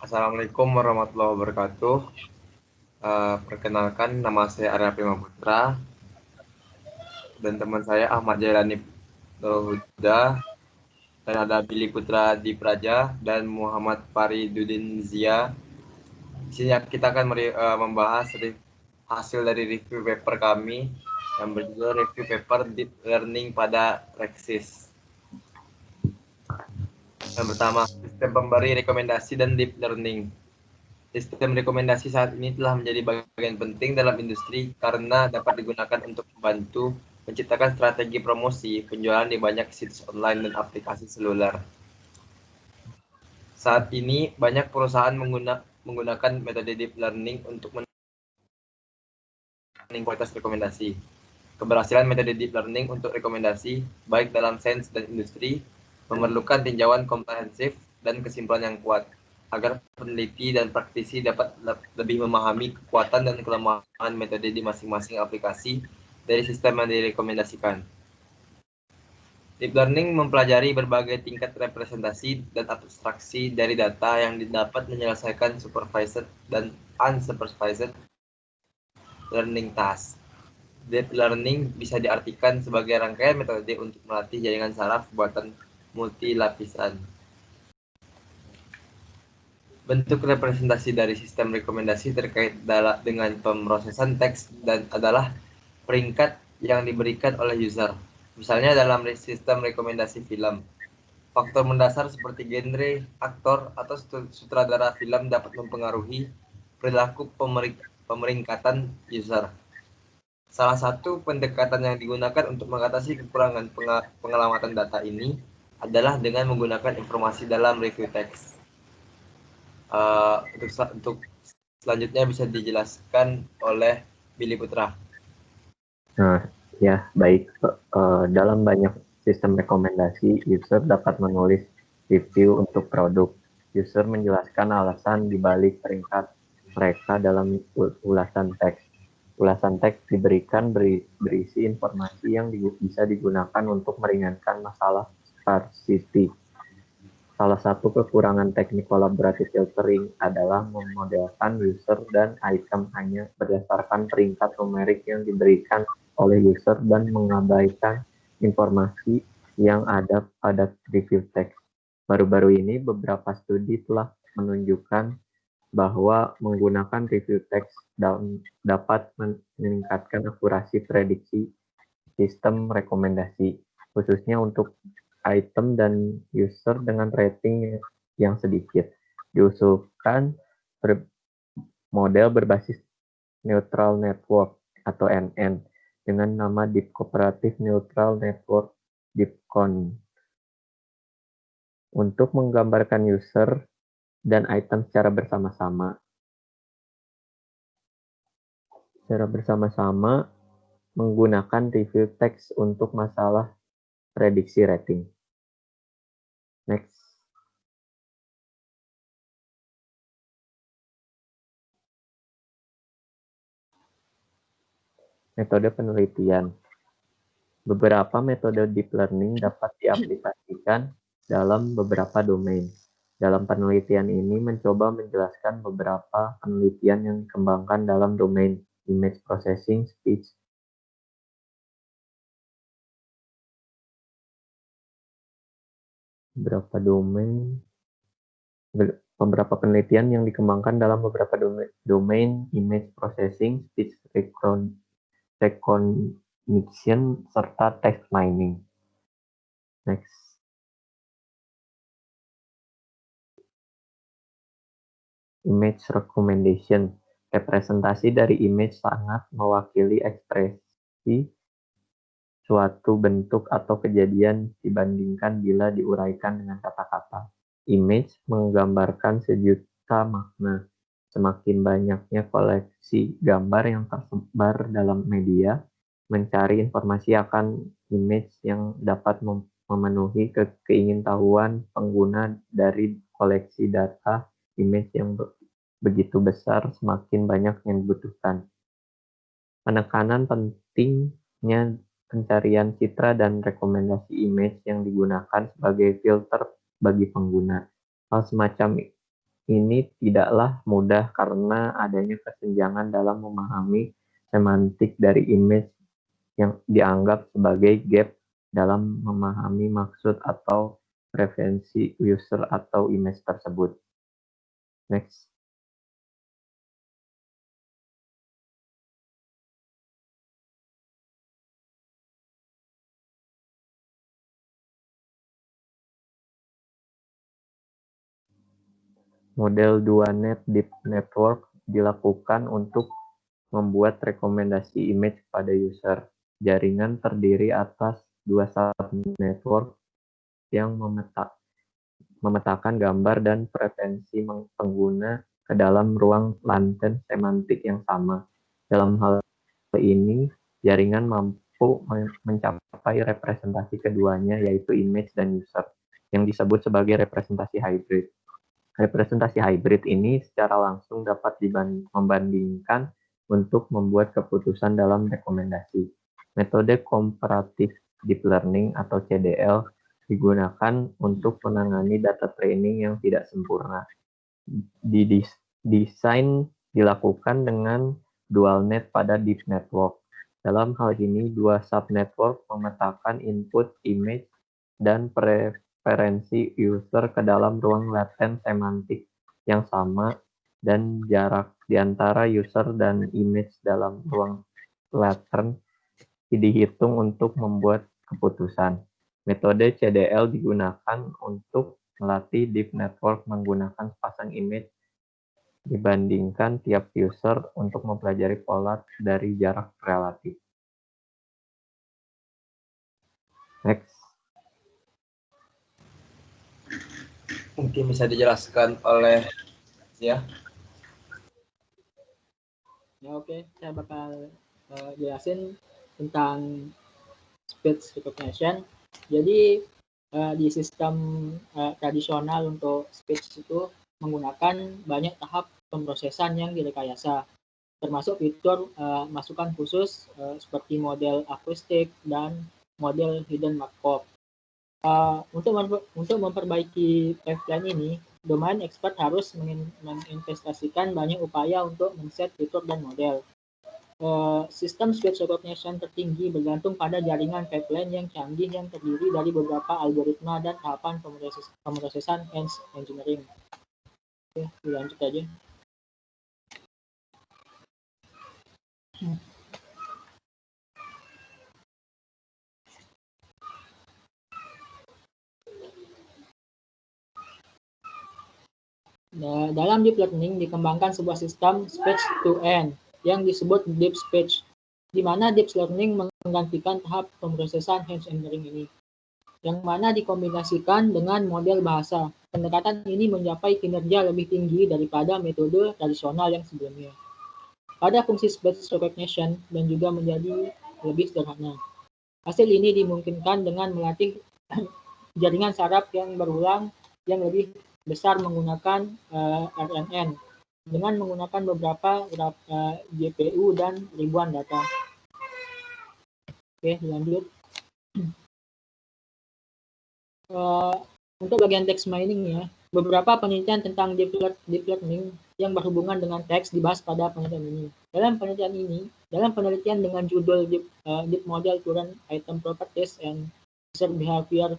Assalamualaikum warahmatullahi wabarakatuh. Perkenalkan, nama saya Arya Prima Putra dan teman saya Ahmad Jailani Huda, dan ada Billy Putra di Praja dan Muhammad Faridudin Zia. Di sini kita akan membahas hasil dari review paper kami yang berjudul Review Paper Deep Learning pada Rexis. Yang pertama, sistem pemberi rekomendasi dan deep learning. Sistem rekomendasi saat ini telah menjadi bagian penting dalam industri karena dapat digunakan untuk membantu menciptakan strategi promosi penjualan di banyak situs online dan aplikasi seluler. Saat ini banyak perusahaan menggunakan metode deep learning untuk meningkatkan kualitas rekomendasi. Keberhasilan metode deep learning untuk rekomendasi, baik dalam sains dan industri, memerlukan tinjauan komprehensif dan kesimpulan yang kuat, agar peneliti dan praktisi dapat lebih memahami kekuatan dan kelemahan metode di masing-masing aplikasi dari sistem yang direkomendasikan. Deep learning mempelajari berbagai tingkat representasi dan abstraksi dari data yang dapat menyelesaikan supervised dan unsupervised learning task. Deep learning bisa diartikan sebagai rangkaian metode untuk melatih jaringan saraf buatan multilapisan. Bentuk representasi dari sistem rekomendasi terkait dengan pemrosesan teks dan adalah peringkat yang diberikan oleh user. Misalnya dalam sistem rekomendasi film, faktor mendasar seperti genre, aktor, atau sutradara film dapat mempengaruhi perilaku pemeringkatan user. Salah satu pendekatan yang digunakan untuk mengatasi kekurangan pengamatan data ini adalah dengan menggunakan informasi dalam review text. Untuk selanjutnya bisa dijelaskan oleh Billy Putra. Nah, ya baik. Dalam banyak sistem rekomendasi, user dapat menulis review untuk produk. User menjelaskan alasan dibalik peringkat mereka dalam ulasan teks. Ulasan teks diberikan berisi informasi yang bisa digunakan untuk meringankan masalah sparsity. Salah satu kekurangan teknik kolaboratif filtering adalah memodelkan user dan item hanya berdasarkan peringkat numerik yang diberikan oleh user dan mengabaikan informasi yang ada pada review text. Baru-baru ini beberapa studi telah menunjukkan bahwa menggunakan review text dapat meningkatkan akurasi prediksi sistem rekomendasi, khususnya untuk item dan user dengan rating yang sedikit. Diusulkan model berbasis Neutral Network atau NN dengan nama Deep Cooperative Neutral Network DeepCon untuk menggambarkan user dan item secara bersama-sama. Menggunakan review text untuk masalah prediksi rating. Next. Metode penelitian. Beberapa metode deep learning dapat diaplikasikan dalam beberapa domain. Dalam penelitian ini mencoba menjelaskan beberapa penelitian yang dikembangkan dalam domain image processing, speech, beberapa penelitian yang dikembangkan dalam beberapa domain image processing, speech recognition, serta text mining. Next. Image recommendation. Representasi dari image sangat mewakili ekspresi suatu bentuk atau kejadian dibandingkan bila diuraikan dengan kata-kata. Image menggambarkan sejuta makna. Semakin banyaknya koleksi gambar yang tersebar dalam media, mencari informasi akan image yang dapat memenuhi keingintahuan pengguna dari koleksi data image yang begitu besar, semakin banyak yang dibutuhkan. Penekanan pentingnya pencarian citra dan rekomendasi image yang digunakan sebagai filter bagi pengguna. Hal semacam ini tidaklah mudah karena adanya kesenjangan dalam memahami semantik dari image yang dianggap sebagai gap dalam memahami maksud atau preferensi user atau image tersebut. Next. Model 2-net deep network dilakukan untuk membuat rekomendasi image pada user. Jaringan terdiri atas dua subnetwork yang memetakan gambar dan preferensi pengguna ke dalam ruang laten semantik yang sama. Dalam hal ini, jaringan mampu mencapai representasi keduanya, yaitu image dan user, yang disebut sebagai representasi hybrid. Representasi hybrid ini secara langsung dapat membandingkan untuk membuat keputusan dalam rekomendasi. Metode komparatif deep learning atau CDL digunakan untuk menangani data training yang tidak sempurna. Desain dilakukan dengan dual net pada deep network. Dalam hal ini, dua subnetwork memetakan input image dan preferensi user ke dalam ruang laten semantik yang sama, dan jarak di antara user dan image dalam ruang laten dihitung untuk membuat keputusan. Metode CDL digunakan untuk melatih deep network menggunakan sepasang image dibandingkan tiap user untuk mempelajari pola dari jarak relatif. Next. Mungkin bisa dijelaskan oleh ya. Ya, oke. Saya bakal jelasin tentang speech recognition. Jadi di sistem tradisional untuk speech itu menggunakan banyak tahap pemrosesan yang direkayasa, termasuk fitur masukan khusus seperti model akustik dan model hidden Markov. Untuk memperbaiki pipeline ini, domain expert harus menginvestasikan banyak upaya untuk men-set fitur dan model. Sistem speech recognition tertinggi bergantung pada jaringan pipeline yang canggih yang terdiri dari beberapa algoritma dan tahapan pemrosesan engineering. Oke, lanjut aja. Dalam deep learning dikembangkan sebuah sistem speech to end yang disebut deep speech, di mana deep learning menggantikan tahap pemrosesan engineering ini, yang mana dikombinasikan dengan model bahasa. Pendekatan ini mencapai kinerja lebih tinggi daripada metode tradisional yang sebelumnya. Pada fungsi speech recognition dan juga menjadi lebih sederhana. Hasil ini dimungkinkan dengan melatih jaringan saraf yang berulang yang lebih besar menggunakan RNN dengan menggunakan beberapa GPU dan ribuan data. Oke, lanjut. Untuk bagian text mining ya, beberapa penelitian tentang deep learning yang berhubungan dengan teks dibahas pada penelitian ini. Dalam penelitian dengan judul Deep Model to Learn Item Properties and User Behavior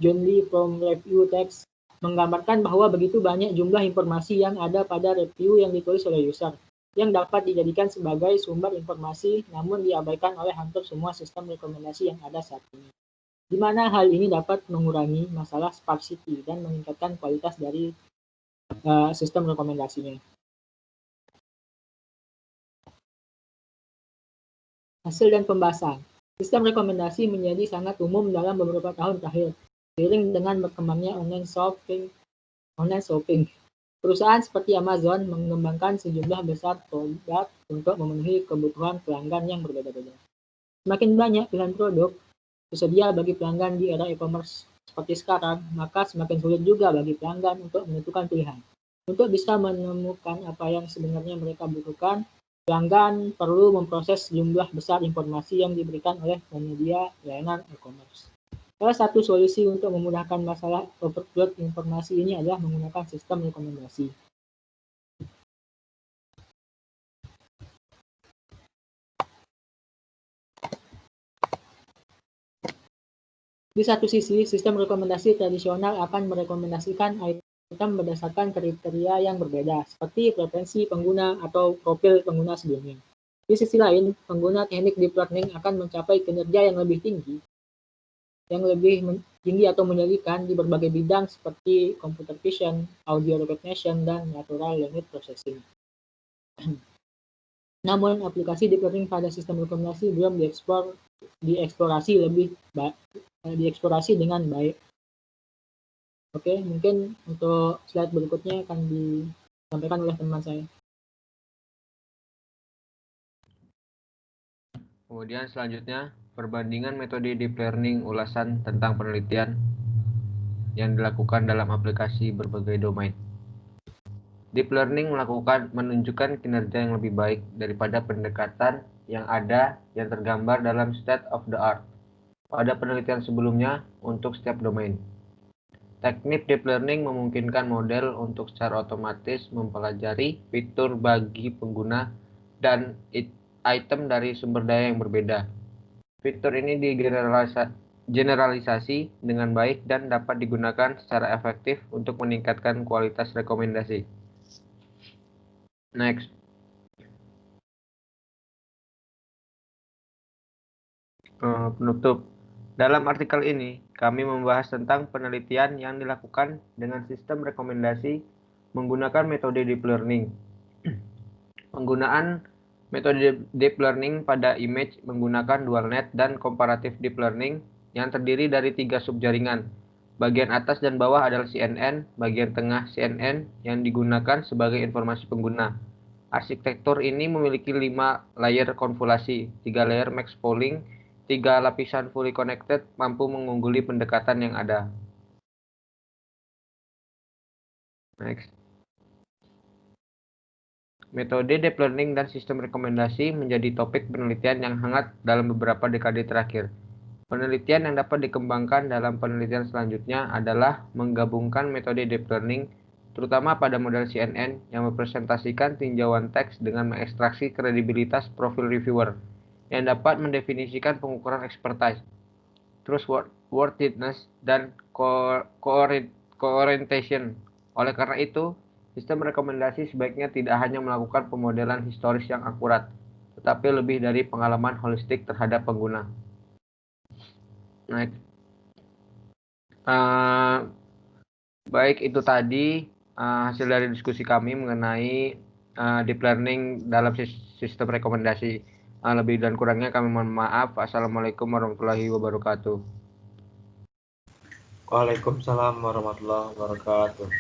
Jointly from Review Text, menggambarkan bahwa begitu banyak jumlah informasi yang ada pada review yang ditulis oleh user, yang dapat dijadikan sebagai sumber informasi namun diabaikan oleh hampir semua sistem rekomendasi yang ada saat ini. Di mana hal ini dapat mengurangi masalah sparsity dan meningkatkan kualitas dari sistem rekomendasinya. Hasil dan pembahasan. Sistem rekomendasi menjadi sangat umum dalam beberapa tahun terakhir, seiring dengan berkembangnya online shopping. Perusahaan seperti Amazon mengembangkan sejumlah besar produk untuk memenuhi kebutuhan pelanggan yang berbeda-beda. Semakin banyak pilihan produk tersedia bagi pelanggan di era e-commerce seperti sekarang, maka semakin sulit juga bagi pelanggan untuk menentukan pilihan. Untuk bisa menemukan apa yang sebenarnya mereka butuhkan, pelanggan perlu memproses jumlah besar informasi yang diberikan oleh penyedia layanan e-commerce. Salah satu solusi untuk memudahkan masalah overload informasi ini adalah menggunakan sistem rekomendasi. Di satu sisi, sistem rekomendasi tradisional akan merekomendasikan item berdasarkan kriteria yang berbeda, seperti preferensi pengguna atau profil pengguna sebelumnya. Di sisi lain, pengguna teknik deep learning akan mencapai kinerja yang lebih tinggi atau menyedihkan di berbagai bidang seperti computer vision, audio recognition, dan natural language processing. Namun, aplikasi deep learning pada sistem rekomendasi belum dieksplorasi dengan baik. Oke, mungkin untuk slide berikutnya akan disampaikan oleh teman saya. Kemudian selanjutnya, perbandingan metode deep learning ulasan tentang penelitian yang dilakukan dalam aplikasi berbagai domain. Deep learning menunjukkan kinerja yang lebih baik daripada pendekatan yang ada yang tergambar dalam state of the art pada penelitian sebelumnya untuk setiap domain. Teknik deep learning memungkinkan model untuk secara otomatis mempelajari fitur bagi pengguna dan item dari sumber daya yang berbeda. Fitur ini digeneralisasi dengan baik dan dapat digunakan secara efektif untuk meningkatkan kualitas rekomendasi. Next. Penutup. Dalam artikel ini, kami membahas tentang penelitian yang dilakukan dengan sistem rekomendasi menggunakan metode deep learning. Penggunaan metode deep learning pada image menggunakan dual net dan comparative deep learning yang terdiri dari 3 subjaringan. Bagian atas dan bawah adalah CNN, bagian tengah CNN yang digunakan sebagai informasi pengguna. Arsitektur ini memiliki 5 layer konvolasi, 3 layer max pooling, 3 lapisan fully connected, mampu mengungguli pendekatan yang ada. Next. Metode deep learning dan sistem rekomendasi menjadi topik penelitian yang hangat dalam beberapa dekade terakhir. Penelitian yang dapat dikembangkan dalam penelitian selanjutnya adalah menggabungkan metode deep learning, terutama pada model CNN yang mempresentasikan tinjauan teks dengan mengekstraksi kredibilitas profil reviewer, yang dapat mendefinisikan pengukuran expertise, trustworthiness, dan co-orientation. Oleh karena itu, sistem rekomendasi sebaiknya tidak hanya melakukan pemodelan historis yang akurat, tetapi lebih dari pengalaman holistik terhadap pengguna. Baik, itu tadi hasil dari diskusi kami mengenai deep learning dalam sistem rekomendasi. Lebih dan kurangnya kami mohon maaf. Assalamualaikum warahmatullahi wabarakatuh. Waalaikumsalam warahmatullahi wabarakatuh.